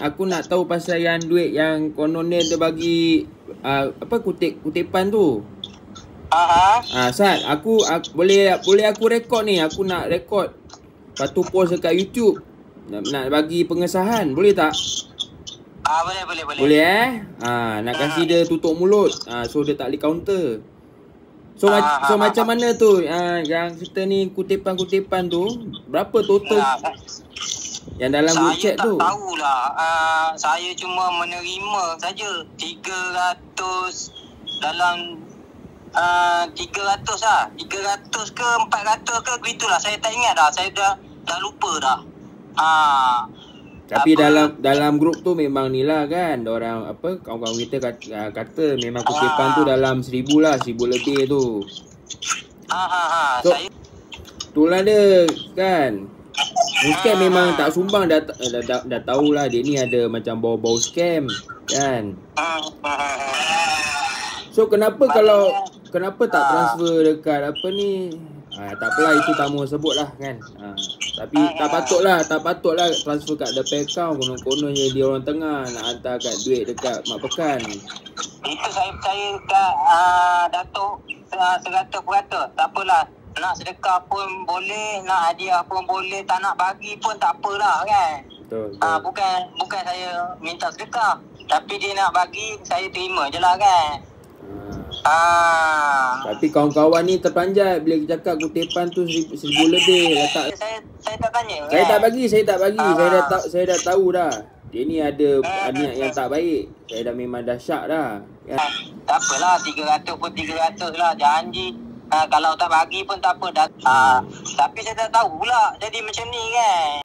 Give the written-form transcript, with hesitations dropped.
aku nak tahu pasal yang duit yang konon dia bagi kutipan tu. Sat, aku boleh aku rekod ni. Aku nak rekod. Lepas tu post dekat YouTube. Nak bagi pengesahan. Boleh tak? Boleh. Boleh nak kasih dia tutup mulut. So dia tak boleh counter. So macam mana tu yang kita ni kutipan-kutipan tu, berapa total yang dalam group chat tu? Saya tak tahulah. Saya cuma menerima saja 300 dalam 300 lah. 300 ke 400 ke begitulah. Saya tak ingat dah. Saya dah lupa dah. Tapi dalam grup tu memang ni lah kan, orang kawan-kawan kita kata memang kutipan tu dalam 1,000 lah, 1,000 lebih tu. So, itulah dia kan. Scam memang tak sumbang, dah tahulah dia ni ada macam bau-bau scam kan. So kenapa tak transfer dekat apa ni? Tak apalah, itu tak mau sebut lah kan. Tapi tak patutlah transfer kat DP account. Konon-konon je dia orang tengah nak hantar kat duit dekat Mak Pekan. Itu saya percaya kat Datuk 100%. Tak apalah. Nak sedekah pun boleh, nak hadiah pun boleh, tak nak bagi pun tak apalah kan. Betul. Bukan saya minta sedekah, tapi dia nak bagi, saya terima je lah kan. Tapi kawan-kawan ni terpanjat bila cakap kutipan tu 1,000 lebih letak. Saya tak tanya. Saya tak bagi. Saya dah tahu dah. Dia ni ada niat yang tak baik. Saya dah memang dah syak dah. Ya. Tak apalah, 300 pun 300 lah. Janji. Kalau tak bagi pun tak apa. Tapi saya tak tahu pula jadi macam ni kan.